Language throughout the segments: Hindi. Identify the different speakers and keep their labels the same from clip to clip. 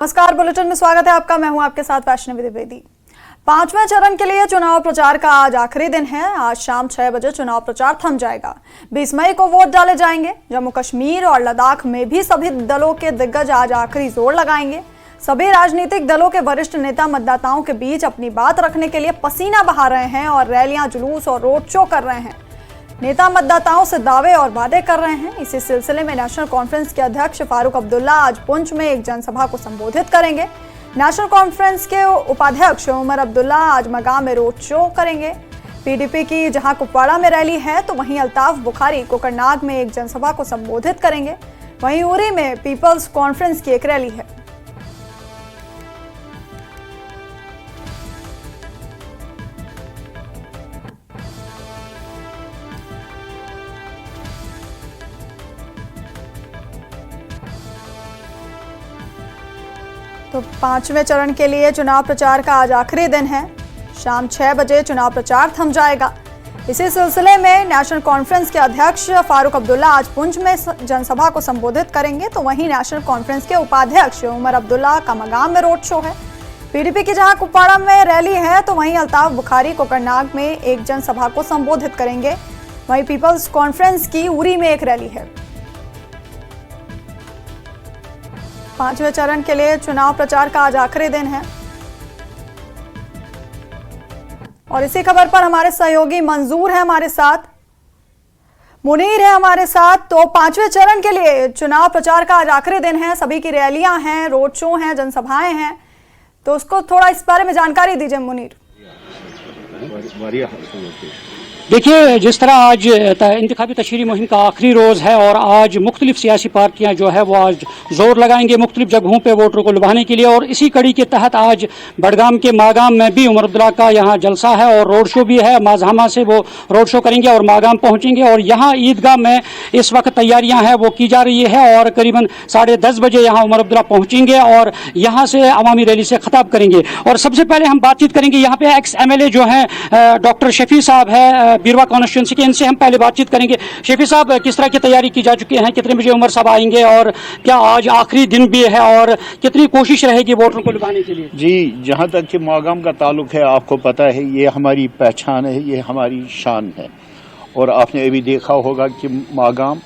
Speaker 1: नमस्कार, बुलेटिन में स्वागत है आपका। मैं हूं आपके साथ वैष्णवी द्विवेदी। 5वें चरण के लिए चुनाव प्रचार का आज आखिरी दिन है। आज शाम 6 बजे चुनाव प्रचार थम जाएगा। 20 मई को वोट डाले जाएंगे। जम्मू कश्मीर और लद्दाख में भी सभी दलों के दिग्गज आज आखिरी जोर लगाएंगे। सभी राजनीतिक दलों के वरिष्ठ नेता मतदाताओं के बीच अपनी बात रखने के लिए पसीना बहा रहे हैं और रैलियां, जुलूस और रोड शो कर रहे हैं। नेता मतदाताओं से दावे और वादे कर रहे हैं। इसी सिलसिले में नेशनल कॉन्फ्रेंस के अध्यक्ष फारूक अब्दुल्ला आज पुंछ में एक जनसभा को संबोधित करेंगे। नेशनल कॉन्फ्रेंस के उपाध्यक्ष उमर अब्दुल्ला आज मगाम में रोड शो करेंगे। पीडीपी की जहां कुपवाड़ा में रैली है तो वहीं अल्ताफ बुखारी कोकरनाग में एक जनसभा को संबोधित करेंगे। वहीं उरी में पीपल्स कॉन्फ्रेंस की एक रैली है। तो 5वें चरण के लिए चुनाव प्रचार का आज आखिरी दिन है। शाम 6 बजे चुनाव प्रचार थम जाएगा। इसी सिलसिले में नेशनल कॉन्फ्रेंस के अध्यक्ष फारूक अब्दुल्ला आज पुंछ में जनसभा को संबोधित करेंगे तो वहीं नेशनल कॉन्फ्रेंस के उपाध्यक्ष उमर अब्दुल्ला का मगाम में रोड शो है। पीडीपी की जहां कुपवाड़ा में रैली है तो वहीं अल्ताफ बुखारी कोकरनाग में एक जनसभा को संबोधित करेंगे। वहीं पीपल्स कॉन्फ्रेंस की उरी में एक रैली है। 5वें चरण के लिए चुनाव प्रचार का आज आखिरी दिन है। और इसी खबर पर हमारे सहयोगी मंजूर है हमारे साथ, मुनीर है हमारे साथ। तो 5वें चरण के लिए चुनाव प्रचार का आज आखिरी दिन है। सभी की रैलियां हैं, रोड शो हैं, जनसभाएं हैं, तो उसको थोड़ा इस बारे में जानकारी दीजिए मुनीर।
Speaker 2: देखिए, जिस तरह आज इंतखाबी तशहीरी मुहिम का आखिरी रोज़ है और आज मुख्तलिफ सियासी पार्टियां जो है वो आज जोर लगाएंगे मुख्तलिफ जगहों पे वोटरों को लुभाने के लिए। और इसी कड़ी के तहत आज बडगाम के मागाम में भी उमर अब्दुल्ला का यहाँ जलसा है और रोड शो भी है। माजहमा से वो रोड शो करेंगे और मागाम पहुँचेंगे। और यहाँ ईदगाह में इस वक्त तैयारियाँ हैं वो की जा रही है और करीबन 10:30 बजे यहाँ उमर अब्दुल्ला पहुँचेंगे और यहाँ से अवामी रैली से खिताब करेंगे। और सबसे पहले हम बातचीत करेंगे यहाँ पे एक्स MLA जो हैं डॉक्टर शफी साहब है बीरवा कॉन्स्टिट्यूंसी के, इनसे हम पहले बातचीत करेंगे। शफी साहब, किस तरह की तैयारी की जा चुकी है? कितने बजे उमर साहब आएंगे और क्या आज आखिरी दिन भी है और कितनी कोशिश रहेगी वोटरों को लुभाने के लिए?
Speaker 3: जी, जहाँ तक कि मागाम का ताल्लुक है, आपको पता है ये हमारी पहचान है, ये हमारी शान है। और आपने अभी देखा होगा कि मागाम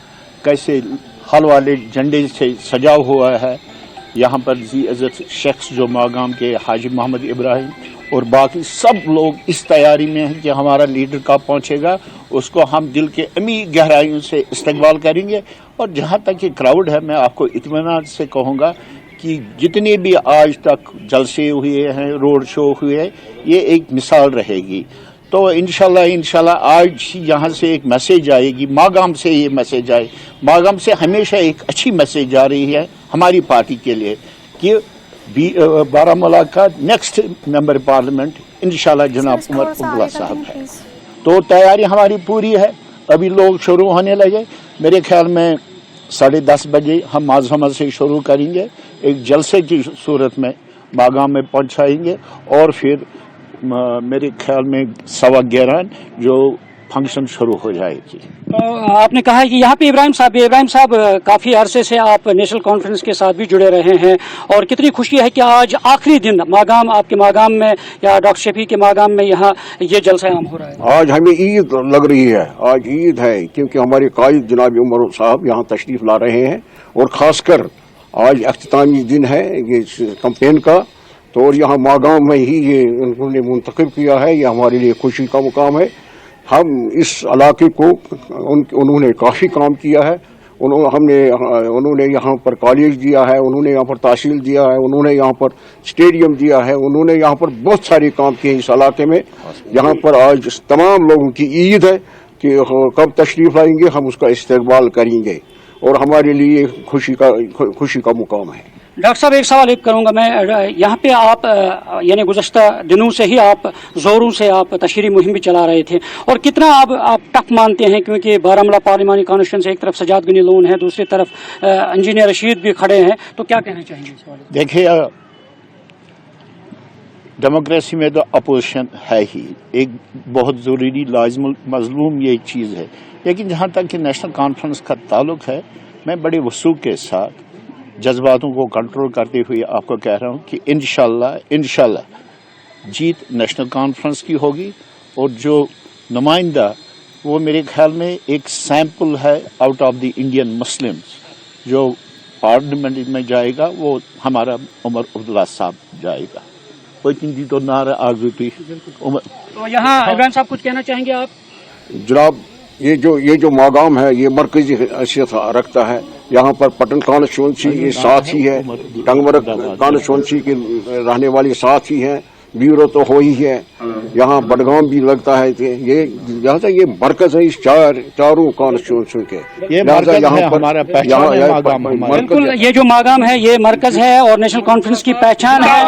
Speaker 3: कैसे हल वाले झंडे से सजा हुआ है। यहाँ पर जी इज़्ज़त शख्स जो मागाम के हाजी मोहम्मद इब्राहिम और बाकी सब लोग इस तैयारी में हैं कि हमारा लीडर कब पहुंचेगा, उसको हम दिल के अमीर गहराइयों से इस्तकबाल करेंगे। और जहां तक कि क्राउड है, मैं आपको इत्मीनान से कहूँगा कि जितने भी आज तक जलसे हुए हैं, रोड शो हुए, ये एक मिसाल रहेगी। तो इंशाल्लाह आज यहाँ से एक मैसेज आएगी, मागाम से ये मैसेज आए। मागाम से हमेशा एक अच्छी मैसेज जा रही है हमारी पार्टी के लिए कि बारामूला का नेक्स्ट मेंबर पार्लियामेंट इंशाल्लाह जनाब उमर अब्दुल्ला साहब है। तो तैयारी हमारी पूरी है। अभी लोग शुरू होने लगे। मेरे ख्याल में 10:30 बजे हम माजहमा से शुरू करेंगे, एक जलसे की सूरत में मागाम में पहुंचाएंगे और फिर मेरे ख्याल में 11:15 जो फंक्शन शुरू हो जाएगी।
Speaker 2: तो आपने कहा है कि यहाँ पे इब्राहिम साहब काफी अरसे से आप नेशनल कॉन्फ्रेंस के साथ भी जुड़े रहे हैं और कितनी खुशी है कि आज आखिरी दिन मागाम, आपके मागाम में या डॉक्टर शफी के मागाम में यहाँ ये जलसा आम हो रहा है।
Speaker 4: आज हमें ईद लग रही है, आज ईद है क्योंकि हमारे कायद जनाब उमर साहब यहाँ तशरीफ ला रहे हैं और खासकर आज अख्तामी दिन है ये कैंपेन का। तो और यहाँ मागाम में ही ये उन्होंने मुंतखब किया है, ये हमारे लिए खुशी का मुकाम है। हम इस इलाके को उन्होंने काफ़ी काम किया है। उन्होंने यहाँ पर कॉलेज दिया है, उन्होंने यहाँ पर तहसील दिया है, उन्होंने यहाँ पर स्टेडियम दिया है, उन्होंने यहाँ पर बहुत सारे काम किए इस इलाके में। यहाँ पर आज तमाम लोगों की ईद है कि कब तशरीफ आएंगे हम उसका इस्तकबाल करेंगे और हमारे लिए खुशी का मुकाम है।
Speaker 2: डॉक्टर साहब, एक सवाल करूंगा मैं, यहाँ पे आप यानी गुज़श्ता दिनों से ही आप जोरों से आप तशहीरी मुहिम भी चला रहे थे और कितना आप टफ मानते हैं क्योंकि बारामूला पार्लिमानी कॉन्स्टिट्यूंसी एक तरफ सजाद गनी लोन है, दूसरी तरफ इंजीनियर रशीद भी खड़े हैं, तो क्या कहना चाहेंगे इस बारे में?
Speaker 3: देखिए, डेमोक्रेसी में तो अपोजिशन है ही, एक बहुत ज़रूरी लाज़िम मज़लूम ये चीज़ है। लेकिन जहाँ तक कि नेशनल कॉन्फ्रेंस का ताल्लुक है, मैं बड़े वसूख के साथ जज्बातों को कंट्रोल करते हुए आपको कह रहा हूं कि इंशाल्लाह जीत नेशनल कॉन्फ्रेंस की होगी। और जो नुमाइंदा वो मेरे ख्याल में एक सैंपल है out of the Indian Muslims, जो पार्लियामेंट में जाएगा वो हमारा उमर अब्दुल्ला साहब जाएगा। जी तो नारा आगू
Speaker 2: तो यहाँ इमरान साहब कुछ कहना चाहेंगे आप?
Speaker 4: जनाब, ये जो मागाम है ये मरकजी हैसियत रखता है। यहाँ पर पटन कॉन्स्टिट्यूंसी ये साथ ही है, टंगमरग कॉन्स्टिट्यूंसी के रहने वाले साथ ही हैं, ब्यूरो तो हो ही है, यहाँ बडगाम भी लगता है। ये लिहाजा ये मरकज है इस चारों कॉन्स्टिट्यूंसी के।
Speaker 3: ये मरकज है, हमारा पहचान है मागाम।
Speaker 2: बिल्कुल, ये जो मागाम है ये मरकज है और नेशनल कॉन्फ्रेंस की पहचान है।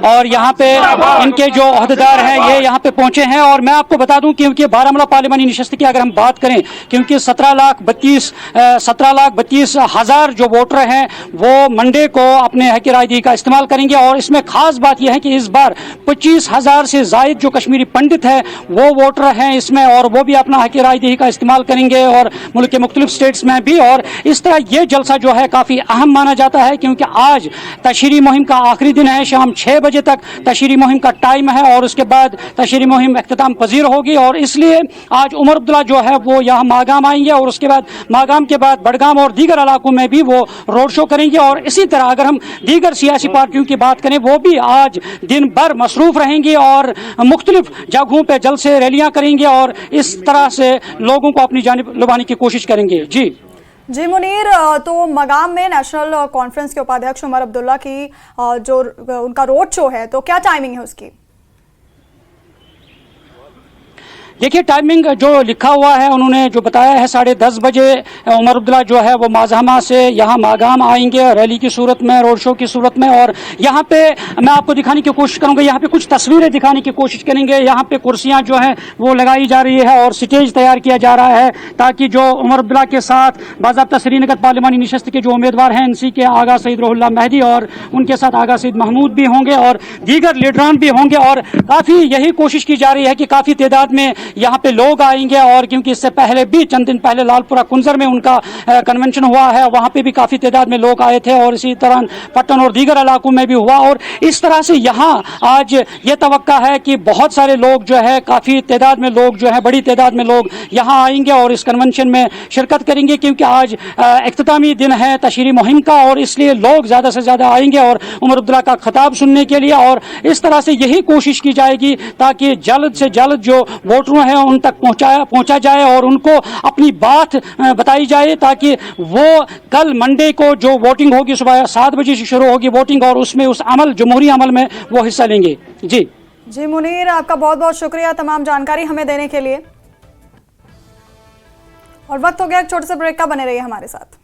Speaker 2: और यहाँ पे इनके जो अहदेदार हैं ये यहाँ पे पहुंचे हैं। और मैं आपको बता दूं क्योंकि बारामूला पार्लिमानी निशस्त की अगर हम बात करें, क्योंकि 17,32,000 जो वोटर हैं वो मंडे को अपने हक रायदही का इस्तेमाल करेंगे। और इसमें खास बात यह है कि इस बार 25,000 से जायद जो कश्मीरी पंडित है वो वोटर हैं इसमें, और वो भी अपना हक रायदही का इस्तेमाल करेंगे और मुल्क के मुख्तलिफ स्टेट्स में भी। और इस तरह ये जलसा जो है काफी अहम माना जाता है, क्योंकि आज तशरीह मुहिम का आखिरी दिन है। शाम 6 बजे तक तशरीह मुहिम का टाइम है और उसके बाद तशरीह मुहिम इख्तिताम पजीर होगी। और इसलिए आज उमर अब्दुल्ला जो है वो यहाँ मागाम आएंगे और उसके बाद मागाम के बाद बडगाम और दीगर इलाकों में भी वो रोड शो करेंगे। और इसी तरह अगर हम दीगर सियासी पार्टियों की बात करें वो भी आज दिन भर मसरूफ रहेंगी और मुख्तलिफ जगहों पे जलसे रैलियां करेंगे और इस तरह से लोगों को अपनी जानिब लुभाने की कोशिश करेंगे। जी
Speaker 1: मुनीर, तो मगाम में नेशनल कॉन्फ्रेंस के उपाध्यक्ष उमर अब्दुल्ला की जो उनका रोड शो है तो क्या टाइमिंग है उसकी?
Speaker 2: देखिए, टाइमिंग जो लिखा हुआ है उन्होंने जो बताया है 10:30 बजे उमर अब्दुल्ला जो है वो माजहमा से यहाँ मागाम आएंगे रैली की सूरत में, रोड शो की सूरत में। और यहाँ पे मैं आपको दिखाने की कोशिश करूंगा, यहाँ पे कुछ तस्वीरें दिखाने की कोशिश करेंगे। यहाँ पे कुर्सियां जो हैं वो लगाई जा रही है और स्टेज तैयार किया जा रहा है ताकि जो उमर अब्दुल्ला के साथ बाज़ाब्ता श्रीनगर पार्लिमानी निशस्त के जो उम्मीदवार हैं एनसी के आगा सईद रोहुल्लाह मेहदी और उनके साथ आगा सईद महमूद भी होंगे और दीगर लीडरान भी होंगे। और काफ़ी यही कोशिश की जा रही है कि काफ़ी तादाद में यहाँ पे लोग आएंगे। और क्योंकि इससे पहले भी चंद दिन पहले लालपुरा कुंजर में उनका कन्वेंशन हुआ है, वहाँ पे भी काफ़ी तादाद में लोग आए थे और इसी तरह पट्टन और दीगर इलाकों में भी हुआ। और इस तरह से यहाँ आज ये तवक्का है कि बहुत सारे लोग जो है काफ़ी तादाद में लोग जो है बड़ी तादाद में लोग यहाँ आएंगे और इस कन्वेंशन में शिरकत करेंगे, क्योंकि आज इख्तितामी दिन है तशरीह मुहिम का और इसलिए लोग ज़्यादा से ज़्यादा आएंगे और उमर अब्दुल्ला का खिताब सुनने के लिए। और इस तरह से यही कोशिश की जाएगी ताकि जल्द से जल्द जो वोटरों हैं उन तक पहुंचा जाए और उनको अपनी बात बताई जाए ताकि वो कल मंडे को जो वोटिंग होगी सुबह 7 बजे से शुरू होगी वोटिंग और उसमें उस अमल जमहूरी अमल में वो हिस्सा लेंगे। जी
Speaker 1: मुनीर, आपका बहुत बहुत शुक्रिया तमाम जानकारी हमें देने के लिए। और वक्त हो गया एक छोटे से ब्रेक का, बने रहिए हमारे साथ।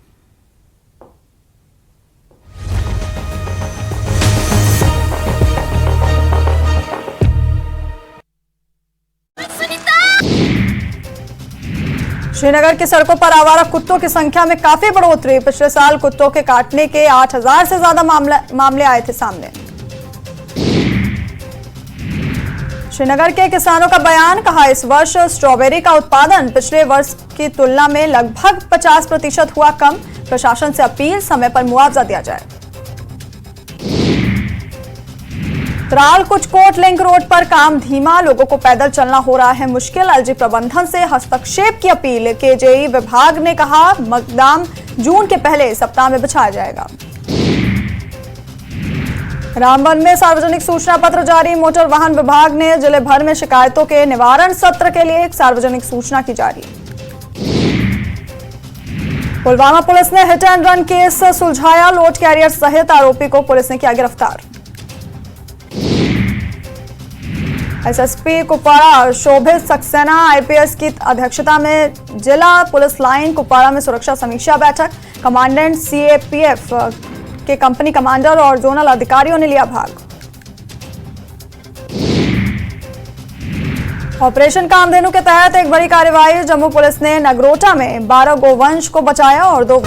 Speaker 1: श्रीनगर की सड़कों पर आवारा कुत्तों की संख्या में काफी बढ़ोतरी। पिछले साल कुत्तों के काटने के 8,000 से ज्यादा मामले आए थे सामने। श्रीनगर के किसानों का बयान, कहा इस वर्ष स्ट्रॉबेरी का उत्पादन पिछले वर्ष की तुलना में लगभग 50% हुआ कम। प्रशासन से अपील, समय पर मुआवजा दिया जाए। त्राल कुचकोट लिंक रोड पर काम धीमा, लोगों को पैदल चलना हो रहा है मुश्किल। एलजी प्रबंधन से हस्तक्षेप की अपील। केजेई विभाग ने कहा मतदान जून के पहले सप्ताह में बिछाया जाएगा। रामबन में सार्वजनिक सूचना पत्र जारी। मोटर वाहन विभाग ने जिले भर में शिकायतों के निवारण सत्र के लिए एक सार्वजनिक सूचना की जारी। पुलवामा पुलिस ने हिट एंड रन केस सुलझाया। लोड कैरियर सहित आरोपी को पुलिस ने किया गिरफ्तार। एसएसपी कुपवाड़ा शोभित सक्सेना आईपीएस की अध्यक्षता में जिला पुलिस लाइन कुपवाड़ा में सुरक्षा समीक्षा बैठक। कमांडेंट सीएपीएफ के कंपनी कमांडर और जोनल अधिकारियों ने लिया भाग। ऑपरेशन कामधेनु के तहत एक बड़ी कार्रवाई। जम्मू पुलिस ने नगरोटा में 12 गोवंश को बचाया और 2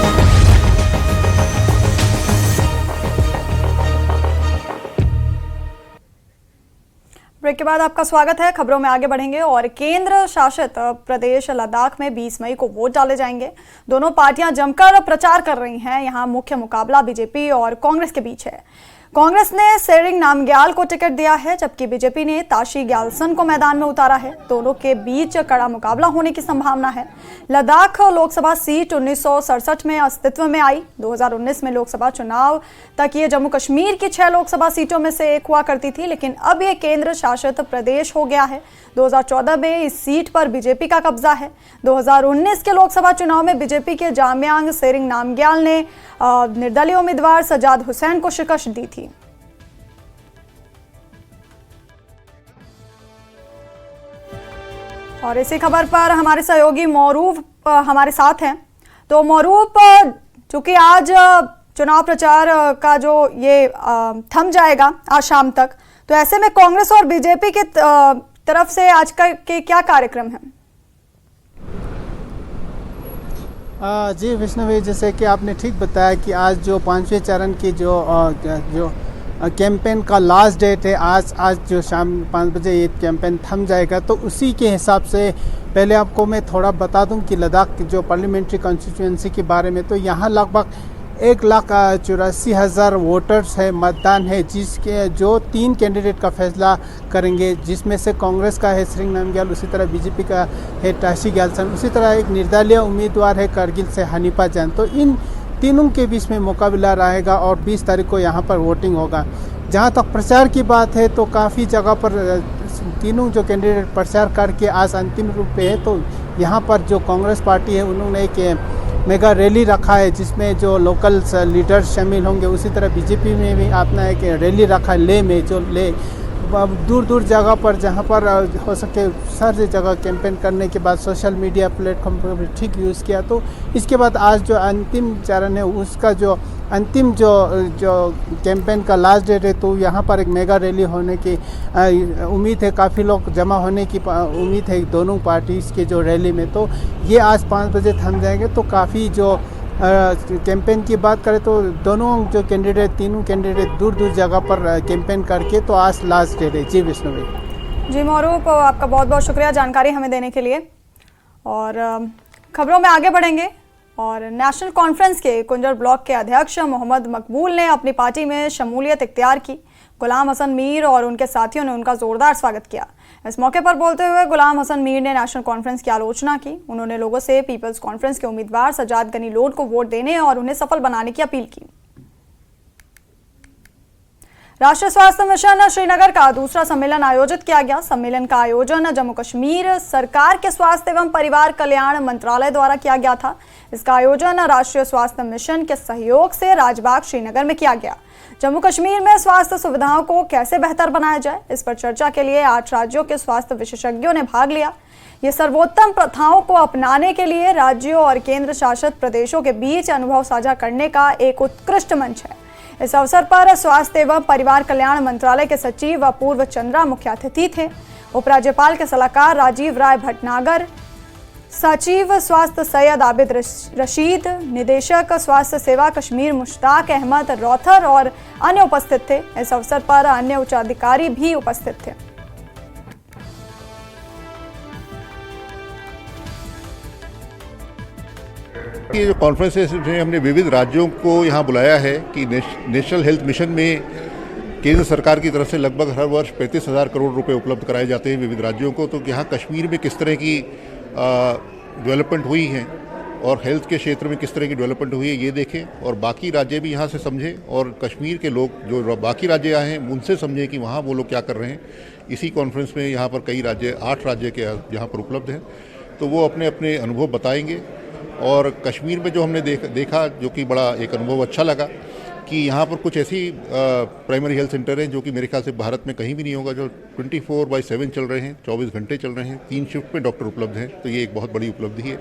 Speaker 1: ब्रेक के बाद आपका स्वागत है। खबरों में आगे बढ़ेंगे और केंद्र शासित प्रदेश लद्दाख में 20 मई को वोट डाले जाएंगे। दोनों पार्टियां जमकर प्रचार कर रही हैं। यहां मुख्य मुकाबला बीजेपी और कांग्रेस के बीच है। कांग्रेस ने सेरिंग नामग्याल को टिकट दिया है, जबकि बीजेपी ने ताशी ग्याल्सन को मैदान में उतारा है। दोनों के बीच कड़ा मुकाबला होने की संभावना है। लद्दाख लोकसभा सीट 1967 में अस्तित्व में आई। 2019 में लोकसभा चुनाव तक ये जम्मू कश्मीर की 6 लोकसभा सीटों में से एक हुआ करती थी, लेकिन अब ये केंद्र शासित प्रदेश हो गया है। 2014 में इस सीट पर बीजेपी का कब्जा है। 2019 के लोकसभा चुनाव में बीजेपी के जामयांग सेरिंग नामग्याल ने निर्दलीय उम्मीदवार सजाद हुसैन को शिकस्त दी थी। और इसी खबर पर हमारे सहयोगी मौरूफ हमारे साथ हैं। तो मौरूफ, चूंकि आज चुनाव प्रचार का जो ये थम जाएगा आज शाम तक, तो ऐसे में कांग्रेस और बीजेपी की तरफ से आज के क्या कार्यक्रम हैं?
Speaker 5: जी विष्णु, जैसे कि आपने ठीक बताया कि आज जो 5वें चरण की जो कैंपेन का लास्ट डेट है, आज जो शाम 5 बजे ये कैंपेन थम जाएगा। तो उसी के हिसाब से पहले आपको मैं थोड़ा बता दूं कि लद्दाख की जो पार्लियामेंट्री कॉन्स्टिट्यूएंसी के बारे में, तो यहाँ लगभग 1,84,000 वोटर्स है, मतदान है, जिसके जो 3 कैंडिडेट का फैसला करेंगे, जिसमें से कांग्रेस का है सेरिंग नामग्याल, उसी तरह बीजेपी का है ताशी ग्याल्सन, उसी तरह एक निर्दलीय उम्मीदवार है करगिल से हनीफा जान। तो इन तीनों के बीच में मुकाबला रहेगा और 20 तारीख को यहाँ पर वोटिंग होगा। जहाँ तक प्रचार की बात है, तो काफ़ी जगह पर तीनों जो कैंडिडेट प्रचार करके आज अंतिम रूप पे है। तो यहाँ पर जो कांग्रेस पार्टी है, उन्होंने एक मेगा रैली रखा है, जिसमें जो लोकल लीडर्स शामिल होंगे। उसी तरह बीजेपी में भी अपना एक रैली रखा है लेह में, जो लेह दूर दूर जगह पर जहाँ पर हो सके सारी जगह कैंपेन करने के बाद सोशल मीडिया प्लेटफॉर्म पर भी ठीक यूज़ किया। तो इसके बाद आज जो अंतिम चरण है, उसका जो अंतिम जो कैंपेन का लास्ट डेट है, तो यहाँ पर एक मेगा रैली होने की उम्मीद है। काफ़ी लोग जमा होने की उम्मीद है दोनों पार्टीज़ के जो रैली में। तो ये आज 5 बजे थम जाएंगे। तो काफ़ी जो कैंपेन की बात करें, तो दोनों जो कैंडिडेट, तीनों कैंडिडेट दूर दूर जगह पर कैंपेन करके, तो आज लास्ट डेट है। जी विष्णु भाई।
Speaker 1: जी मौरूफ, आपका बहुत बहुत शुक्रिया जानकारी हमें देने के लिए। और खबरों में आगे बढ़ेंगे और नेशनल कॉन्फ्रेंस के कुंजर ब्लॉक के अध्यक्ष मोहम्मद मकबूल ने अपनी पार्टी में शमूलियत इख्तियार की। गुलाम हसन मीर और उनके साथियों ने उनका जोरदार स्वागत किया। इस मौके पर बोलते हुए गुलाम हसन मीर ने नेशनल कॉन्फ्रेंस की आलोचना की। उन्होंने लोगों से पीपल्स कॉन्फ्रेंस के उम्मीदवार सजाद गनी लोड को वोट देने और उन्हें सफल बनाने की अपील की। राष्ट्रीय स्वास्थ्य मिशन श्रीनगर का दूसरा सम्मेलन आयोजित किया गया। सम्मेलन का आयोजन जम्मू कश्मीर सरकार के स्वास्थ्य एवं परिवार कल्याण मंत्रालय द्वारा किया गया था। इसका आयोजन राष्ट्रीय स्वास्थ्य मिशन के सहयोग से राजबाग श्रीनगर में किया गया। जम्मू कश्मीर में स्वास्थ्य सुविधाओं को कैसे बेहतर बनाया जाए, इस पर चर्चा के लिए 8 राज्यों के स्वास्थ्य विशेषज्ञों ने भाग लिया। ये सर्वोत्तम प्रथाओं को अपनाने के लिए राज्यों और केंद्र शासित प्रदेशों के बीच अनुभव साझा करने का एक उत्कृष्ट मंच है। इस अवसर पर स्वास्थ्य एवं परिवार कल्याण मंत्रालय के सचिव अपूर्व चंद्रा मुख्य अतिथि थे। उपराज्यपाल के सलाहकार राजीव राय भटनागर, सचिव स्वास्थ्य सैयद आबिद रशीद, निदेशक स्वास्थ्य सेवा कश्मीर मुश्ताक अहमद रौथर और अन्य उपस्थित थे। इस अवसर पर अन्य उच्च अधिकारी भी उपस्थित थे।
Speaker 6: ये जो कॉन्फ्रेंस है, इसमें हमने विविध राज्यों को यहाँ बुलाया है कि नेशनल हेल्थ मिशन में केंद्र सरकार की तरफ से लगभग हर वर्ष 35,000 करोड़ रुपए उपलब्ध कराए जाते हैं विविध राज्यों को। तो यहाँ कश्मीर में किस तरह की डेवलपमेंट हुई है और हेल्थ के क्षेत्र में किस तरह की डेवलपमेंट हुई है, ये देखें और बाकी राज्य भी यहाँ से समझें और कश्मीर के लोग जो बाकी राज्य आए हैं उनसे समझें कि वहाँ वो लोग क्या कर रहे हैं। इसी कॉन्फ्रेंस में यहाँ पर कई राज्य, 8 राज्य के यहाँ पर उपलब्ध हैं, तो वो अपने अपने अनुभव बताएंगे। और कश्मीर में जो हमने देखा जो कि बड़ा एक अनुभव अच्छा लगा कि यहाँ पर कुछ ऐसी प्राइमरी हेल्थ सेंटर हैं जो कि मेरे ख्याल से भारत में कहीं भी नहीं होगा, जो 24/7 चल रहे हैं, 24 घंटे चल रहे हैं, 3 शिफ्ट में डॉक्टर उपलब्ध हैं। तो ये एक बहुत बड़ी उपलब्धि है।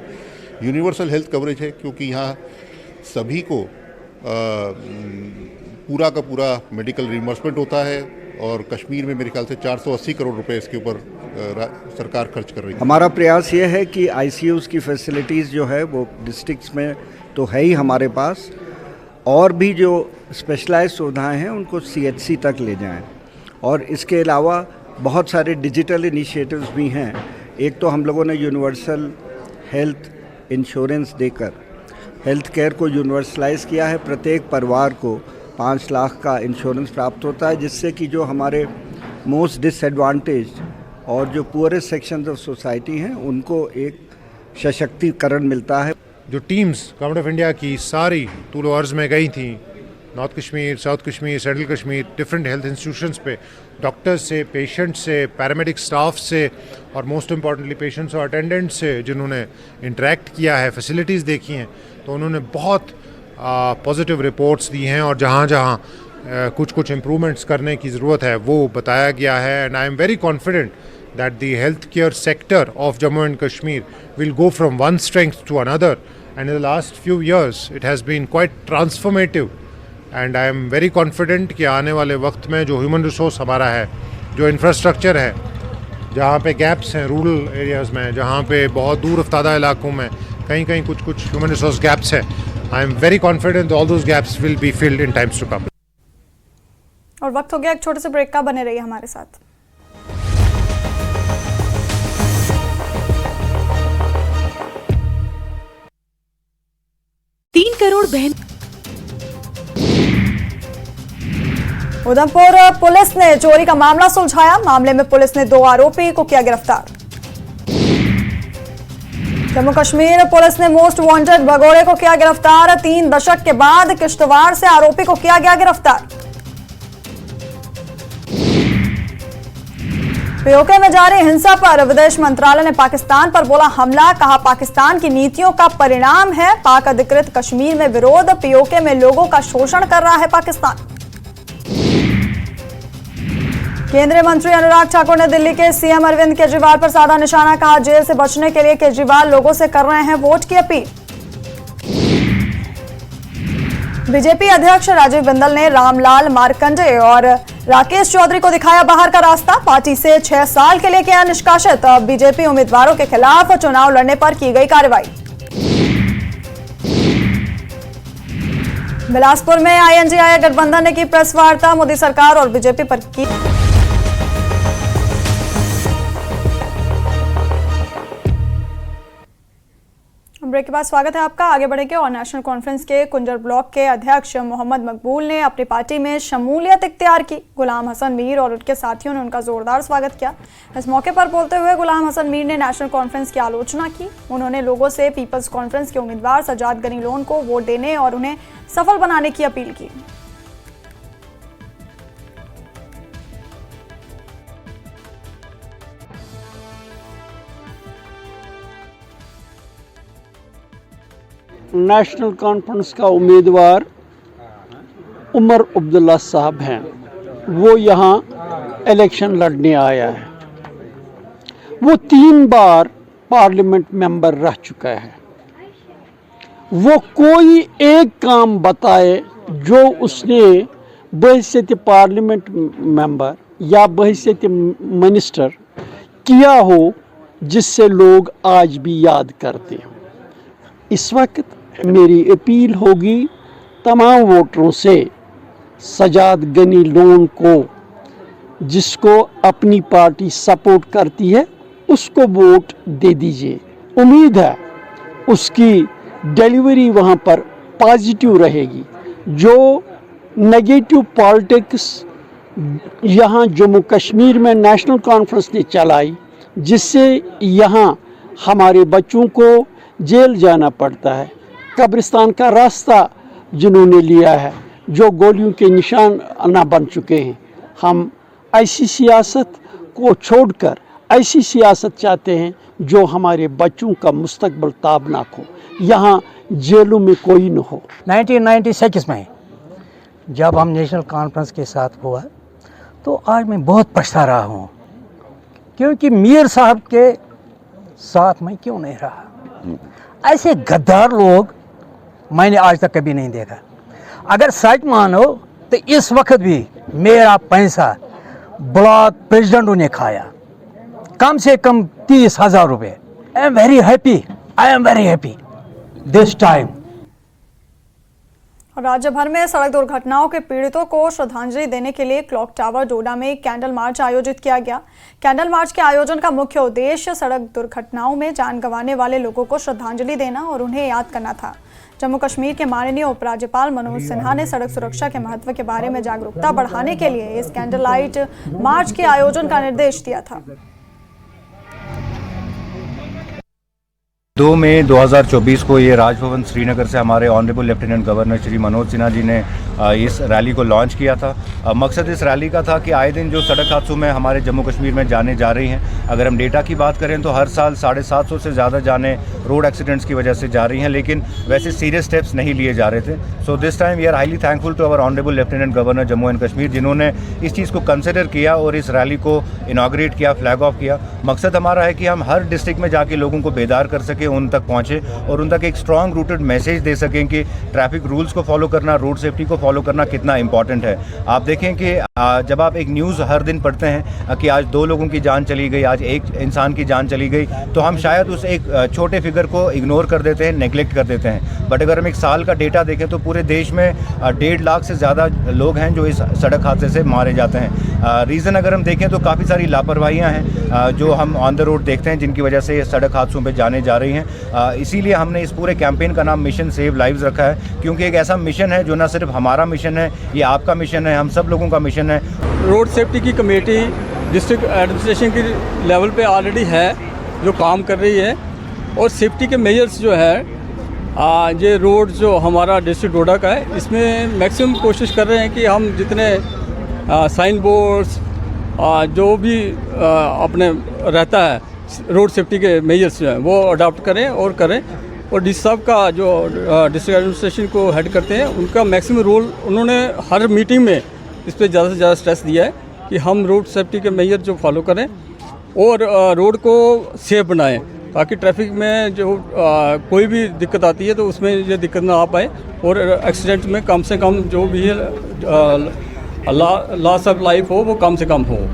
Speaker 6: यूनिवर्सल हेल्थ कवरेज है क्योंकि यहाँ सभी को पूरा का पूरा मेडिकल रिइंबर्समेंट होता है और कश्मीर में मेरे ख्याल से 480 करोड़ रुपए इसके ऊपर सरकार खर्च कर रही है।
Speaker 7: हमारा प्रयास ये है कि आईसीयूज़ की फैसिलिटीज़ जो है वो डिस्ट्रिक्ट्स में तो है ही हमारे पास, और भी जो स्पेशलाइज्ड सुविधाएं हैं उनको सीएचसी तक ले जाएं। और इसके अलावा बहुत सारे डिजिटल इनिशिएटिव्स भी हैं। एक तो हम लोगों ने यूनिवर्सल हेल्थ इंश्योरेंस देकर हेल्थ केयर को यूनिवर्सलाइज किया है। प्रत्येक परिवार को 5 लाख का इंश्योरेंस प्राप्त होता है, जिससे कि जो हमारे मोस्ट डिसएडवांटेज और जो पुअरेस्ट सेक्शंस ऑफ सोसाइटी हैं उनको एक सशक्तिकरण मिलता है।
Speaker 6: जो टीम्स गवर्नमेंट ऑफ इंडिया की सारी टूल ओवर्स में गई थी, north Kashmir, south Kashmir, central Kashmir, different health institutions पे डॉक्टर्स से, पेशेंट्स से, पैरामेडिक स्टाफ से और मोस्ट इम्पॉर्टेंटली पेशेंट्स और अटेंडेंट्स से जिन्होंने इंटरेक्ट किया है, फैसिलिटीज़ देखी हैं, तो उन्होंने बहुत पॉजिटिव रिपोर्ट्स दी हैं और जहाँ जहाँ कुछ इम्प्रूवमेंट्स करने की ज़रूरत है वो बताया गया है। And I am very confident that the healthcare sector of Jammu and Kashmir will go from one strength to another, and in the last few years it has been quite transformative, and I am very confident कि आने वाले वक्त में जो ह्यूमन रिसोर्स हमारा है, जो इंफ्रास्ट्रक्चर है, जहाँ पे गैप्स हैं रूरल एरियाज़ में, जहाँ पे बहुत दूर अफ्तादा इलाकों में कहीं कहीं कुछ ह्यूमन रिसोर्स गैप्स है, I am very confident all those gaps will be filled in times to come.
Speaker 1: और वक्त हो गया एक छोटे से ब्रेक का, बने रहिए हमारे साथ।
Speaker 8: करोड़ बहन।
Speaker 1: उधमपुर पुलिस ने चोरी का मामला सुलझाया। मामले में पुलिस ने 2 आरोपी को किया गिरफ्तार। जम्मू कश्मीर पुलिस ने मोस्ट वांटेड भगोड़े को किया गिरफ्तार। 3 दशक के बाद किश्तवाड़ से आरोपी को किया गया गिरफ्तार। पीओके में जारी हिंसा पर विदेश मंत्रालय ने पाकिस्तान पर बोला हमला। कहा पाकिस्तान की नीतियों का परिणाम है पाक अधिकृत कश्मीर में विरोध। पीओके में लोगों का शोषण कर रहा है पाकिस्तान। केंद्रीय मंत्री अनुराग ठाकुर ने दिल्ली के सीएम अरविंद केजरीवाल पर साधा निशाना। कहा जेल से बचने के लिए केजरीवाल लोगों से कर रहे हैं वोट की अपील। बीजेपी अध्यक्ष राजीव बिंदल ने रामलाल मार्कंडे और राकेश चौधरी को दिखाया बाहर का रास्ता। पार्टी से 6 साल के लिए किया निष्कासित। बीजेपी उम्मीदवारों के खिलाफ चुनाव लड़ने पर की गई कार्रवाई। बिलासपुर में आईएनडीआई गठबंधन ने की प्रेस वार्ता। मोदी सरकार और बीजेपी पर की ब्रेक के बाद स्वागत है आपका। आगे बढ़ेंगे और नेशनल कॉन्फ्रेंस के कुंजर ब्लॉक के अध्यक्ष मोहम्मद मकबूल ने अपनी पार्टी में शमूलियत इख्तियार की। गुलाम हसन मीर और उनके साथियों ने उनका जोरदार स्वागत किया। इस मौके पर बोलते हुए गुलाम हसन मीर ने नेशनल कॉन्फ्रेंस की आलोचना की। उन्होंने लोगों से पीपल्स कॉन्फ्रेंस के उम्मीदवार सजाद गनी लोन को वोट देने और उन्हें सफल बनाने की अपील की।
Speaker 9: नेशनल कॉन्फ्रेंस का उम्मीदवार उमर अब्दुल्ला साहब हैं। वो यहाँ इलेक्शन लड़ने आया है। वो 3 बार पार्लियामेंट मेंबर रह चुका है। वो कोई एक काम बताए जो उसने बहैसियत पार्लियामेंट मेंबर या बहैसियत मिनिस्टर किया हो जिससे लोग आज भी याद करते हो। इस वक्त मेरी अपील होगी तमाम वोटरों से, सजाद गनी लोन को जिसको अपनी पार्टी सपोर्ट करती है उसको वोट दे दीजिए। उम्मीद है उसकी डिलीवरी वहाँ पर पॉजिटिव रहेगी। जो नेगेटिव पॉलिटिक्स यहाँ जम्मू कश्मीर में नेशनल कॉन्फ्रेंस ने चलाई, जिससे यहाँ हमारे बच्चों को जेल जाना पड़ता है, कब्रिस्तान का रास्ता जिन्होंने लिया है, जो गोलियों के निशाना बन चुके हैं, हम ऐसी सियासत को छोड़कर ऐसी सियासत चाहते हैं जो हमारे बच्चों का मुस्तकबिल ताबनाक हो, यहाँ जेलों में कोई न हो।
Speaker 10: 1996 में जब हम नेशनल कॉन्फ्रेंस के साथ हुआ तो आज मैं बहुत पछता रहा हूँ, क्योंकि मीर साहब के साथ मैं क्यों नहीं रहा। ऐसे गद्दार लोग मैंने आज तक कभी नहीं देखा। अगर सच मानो तो इस वक्त भी मेरा पैसा ब्लॉक प्रेसिडेंटों ने खाया, कम से कम 30,000 रुपये। आई am very happy this time.
Speaker 1: राज्य भर में सड़क दुर्घटनाओं के पीड़ितों को श्रद्धांजलि देने के लिए क्लॉक टावर डोडा में कैंडल मार्च आयोजित किया गया। कैंडल मार्च के आयोजन का मुख्य उद्देश्य सड़क दुर्घटनाओं में जान गंवाने वाले लोगों को श्रद्धांजलि देना और उन्हें याद करना था। जम्मू कश्मीर के माननीय उपराज्यपाल मनोज सिन्हा ने सड़क सुरक्षा के महत्व के बारे में जागरूकता बढ़ाने के लिए इस कैंडल लाइट मार्च के आयोजन का निर्देश दिया था।
Speaker 8: 2 मई 2024 को ये राजभवन श्रीनगर से हमारे honourable lieutenant governor Shri Manoj Sinha ji ने इस रैली को लॉन्च किया था। मकसद इस रैली का था कि आए दिन जो सड़क हादसों में हमारे जम्मू कश्मीर में जाने जा रही हैं, अगर हम डेटा की बात करें तो हर साल 750 से ज़्यादा जाने रोड एक्सीडेंट्स की वजह से जा रही हैं, लेकिन वैसे सीरियस स्टेप्स नहीं लिए जा रहे थे। So this time we are highly thankful to our honourable lieutenant governor Jammu and Kashmir, जिन्होंने इस चीज़ को कंसिडर किया और इस रैली को इनाग्रेट किया, फ्लैग ऑफ किया। मकसद हमारा है कि हम हर डिस्ट्रिक्ट में जाके लोगों को बेदार कर सकें, उन तक पहुँचे और उन तक एक स्ट्रॉन्ग रूटेड मैसेज दे सकें कि ट्रैफिक रूल्स को फॉलो करना, रोड सेफ्टी को फॉलो करना कितना इंपॉर्टेंट है। आप देखें कि जब आप एक न्यूज़ हर दिन पढ़ते हैं कि आज 2 लोगों की जान चली गई, आज 1 इंसान की जान चली गई, तो हम शायद उस एक छोटे फिगर को इग्नोर कर देते हैं, नेग्लेक्ट कर देते हैं। बट अगर हम एक साल का डेटा देखें तो पूरे देश में 1.5 लाख से ज़्यादा लोग हैं जो इस सड़क हादसे से मारे जाते हैं। रीज़न अगर हम देखें तो काफ़ी सारी लापरवाहियाँ हैं जो हम ऑन द रोड देखते हैं, जिनकी वजह से सड़क हादसों पर जाने जा रही हैं। इसीलिए हमने इस पूरे कैंपेन का नाम मिशन सेव लाइव्स रखा है, क्योंकि एक ऐसा मिशन है जो न सिर्फ हमारा मिशन है, ये आपका मिशन है, हम सब लोगों का मिशन है।
Speaker 9: रोड सेफ्टी की कमेटी डिस्ट्रिक्ट एडमिनिस्ट्रेशन की लेवल पे ऑलरेडी है जो काम कर रही है, और सेफ्टी के मेजर्स जो है ये रोड जो हमारा डिस्ट्रिक्ट डोडा का है, इसमें मैक्सिमम कोशिश कर रहे हैं कि हम जितने साइन बोर्ड्स जो भी अपने रहता है रोड सेफ्टी के मेजर्स जो हैं वो अडॉप्ट करें और करें। और डी साहब का जो डिस्ट्रिक्ट एडमिनिस्ट्रेशन को हेड करते हैं, उनका मैक्सिमम रोल, उन्होंने हर मीटिंग में इस पर ज़्यादा से ज़्यादा स्ट्रेस दिया है कि हम रोड सेफ्टी के मेजर जो फॉलो करें और रोड को सेफ बनाएं, ताकि ट्रैफिक में जो कोई भी दिक्कत आती है तो उसमें ये दिक्कत ना आ पाए और एक्सीडेंट में कम से कम जो भी लॉस ऑफ लाइफ हो वो कम से कम हो।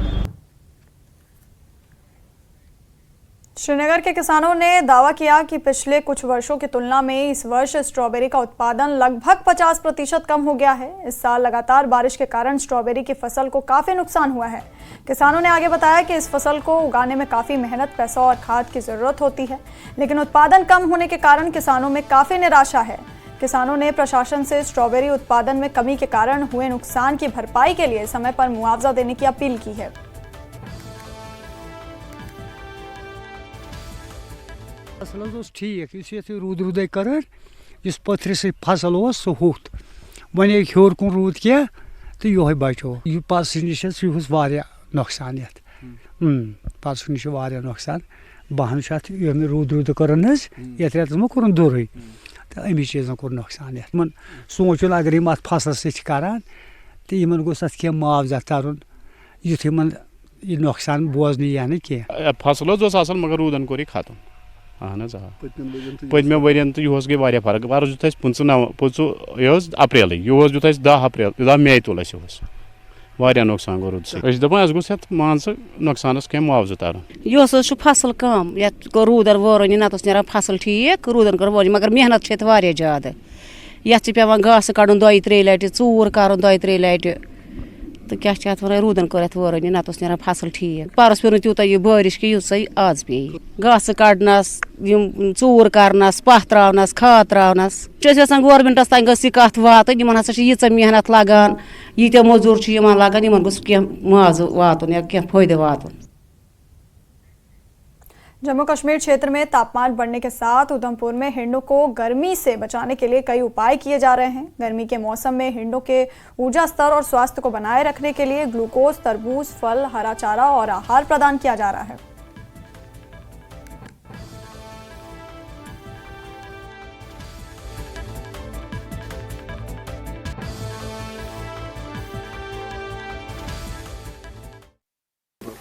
Speaker 1: श्रीनगर के किसानों ने दावा किया कि पिछले कुछ वर्षों की तुलना में इस वर्ष स्ट्रॉबेरी का उत्पादन लगभग 50% कम हो गया है। इस साल लगातार बारिश के कारण स्ट्रॉबेरी की फसल को काफी नुकसान हुआ है। किसानों ने आगे बताया कि इस फसल को उगाने में काफी मेहनत, पैसा और खाद की जरूरत होती है, लेकिन उत्पादन कम होने के कारण किसानों में काफी निराशा है। किसानों ने प्रशासन से स्ट्रॉबेरी उत्पादन में कमी के कारण हुए नुकसान की भरपाई के लिए समय पर मुआवजा देने की अपील की है।
Speaker 11: फसल ठीक, ये रूद रूद कर पथर से फसल सह होत वन हेर कुन रूद क्या तो ये बचो यह पस नश यह नुकसान ये पस नश नुकसान बहन रूद रूद कर ये रेतस मे कोर दुर तो अमिस चीज़ कोर नुकसान ये सोचन अगर यम अत फसल सरान तो इन गोस अत क्या मुआवजा तरन युथ यह नुकसान बोजन यह ना कह
Speaker 12: फसल मगर रूदन कोर खत्म। अहन पत्मे वर्यन तो यह गई वारिया फर्क। वर्ष दुत 25 अप्रैल यह दुत 10 मई तुल वारिया नुकसान गो रूद से दपान गोस मान नुकसानस कह मुआवजा तरन।
Speaker 13: यह फसल कम ये रूदन वोरन नत नीरान फसल ठीक रूदन कर वोरन मगर मेहनत वारिया ज्यादा ये पेवान घास कड़न 2-3 लटि चूर कर 2-3 लटि तो क्या वन रूदन कर वोरन नत नीरान फसल ठीक। परस पे तूत यह बारिश कि यूत आज पे घास कड़नस चूर करनस पह त्रावनस खाद त्रावनस यहां गवर्नमेंटस तक गई कत वातन इन हसा यीच मेहनत लगान यीत्या मजूर लगान इन गोस कह मुआवजा वातन या कह फायदे वातन।
Speaker 1: जम्मू कश्मीर क्षेत्र में तापमान बढ़ने के साथ उधमपुर में हिंडों को गर्मी से बचाने के लिए कई उपाय किए जा रहे हैं। गर्मी के मौसम में हिंडों के ऊर्जा स्तर और स्वास्थ्य को बनाए रखने के लिए ग्लूकोज, तरबूज, फल, हरा चारा और आहार प्रदान किया जा रहा है।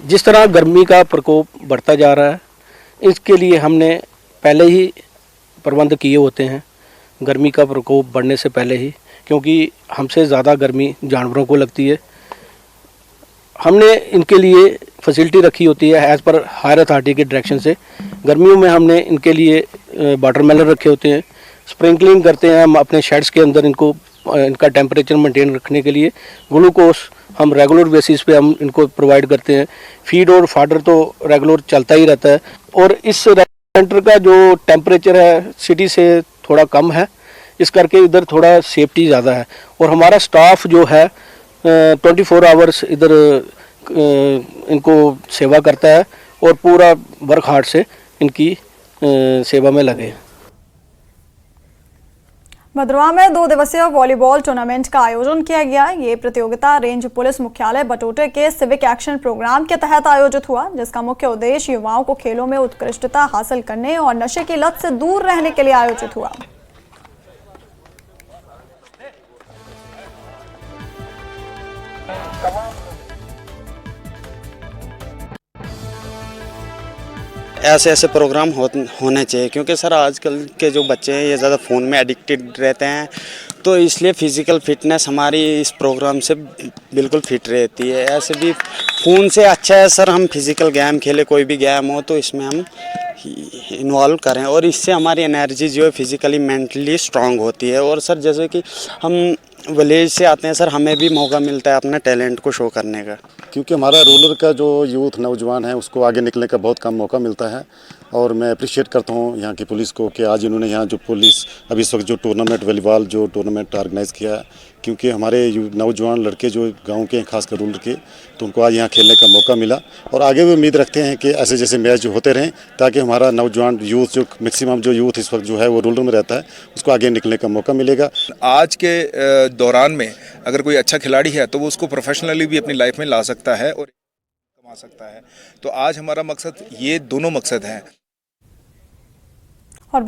Speaker 10: जिस तरह गर्मी का प्रकोप बढ़ता जा रहा है, इसके लिए हमने पहले ही प्रबंध किए होते हैं गर्मी का प्रकोप बढ़ने से पहले ही, क्योंकि हमसे ज़्यादा गर्मी जानवरों को लगती है। हमने इनके लिए फैसिलिटी रखी होती है एज़ पर हायर अथॉरिटी के डायरेक्शन से। गर्मियों में हमने इनके लिए वाटरमेलन रखे होते हैं, स्प्रिंकलिंग करते हैं हम अपने शेड्स के अंदर, इनको इनका टेम्परेचर मेंटेन रखने के लिए ग्लूकोज हम रेगुलर बेसिस पे हम इनको प्रोवाइड करते हैं। फीड और फाडर तो रेगुलर चलता ही रहता है। और इस सेंटर का जो टेम्परेचर है सिटी से थोड़ा कम है, इस करके इधर थोड़ा सेफ्टी ज़्यादा है। और हमारा स्टाफ जो है 24 आवर्स इधर इनको सेवा करता है और पूरा वर्क हार्ड से इनकी सेवा में लगे।
Speaker 1: भद्रवाह में 2 दिवसीय वॉलीबॉल टूर्नामेंट का आयोजन किया गया। ये प्रतियोगिता रेंज पुलिस मुख्यालय बटोटे के सिविक एक्शन प्रोग्राम के तहत आयोजित हुआ, जिसका मुख्य उद्देश्य युवाओं को खेलों में उत्कृष्टता हासिल करने और नशे की लत से दूर रहने के लिए आयोजित हुआ।
Speaker 14: ऐसे ऐसे प्रोग्राम होने चाहिए, क्योंकि सर आजकल के जो बच्चे हैं ये ज़्यादा फ़ोन में एडिक्टेड रहते हैं, तो इसलिए फ़िज़िकल फिटनेस हमारी इस प्रोग्राम से बिल्कुल फिट रहती है। ऐसे भी फ़ोन से अच्छा है सर हम फिज़िकल गेम खेलें, कोई भी गेम हो तो इसमें हम इन्वॉल्व करें और इससे हमारी एनर्जी जो है फिज़िकली मेंटली स्ट्रांग होती है। और सर जैसे कि हम विलेज से आते हैं सर, हमें भी मौका मिलता है अपना टैलेंट को शो करने का,
Speaker 15: क्योंकि हमारा रूरल का जो यूथ नौजवान है उसको आगे निकलने का बहुत कम मौका मिलता है। और मैं अप्रिशिएट करता हूँ यहाँ की पुलिस को कि आज इन्होंने यहाँ जो पुलिस अभी इस वक्त जो टूर्नामेंट वॉलीबॉल जो टूर्नामेंट ऑर्गेनाइज़ किया है, क्योंकि हमारे नौजवान लड़के जो गांव के हैं खासकर रूरल के, तो उनको आज यहाँ खेलने का मौका मिला। और आगे भी उम्मीद रखते हैं कि ऐसे जैसे मैच जो होते रहें, ताकि हमारा नौजवान यूथ जो मैक्सिमम जो यूथ इस वक्त जो है वो रूरल में रहता है उसको आगे निकलने का मौका मिलेगा।
Speaker 16: आज के दौरान में अगर कोई अच्छा खिलाड़ी है तो वो उसको प्रोफेशनली भी अपनी लाइफ में ला सकता है और कमा सकता है। तो आज हमारा मकसद, ये दोनों मकसद हैं।
Speaker 1: और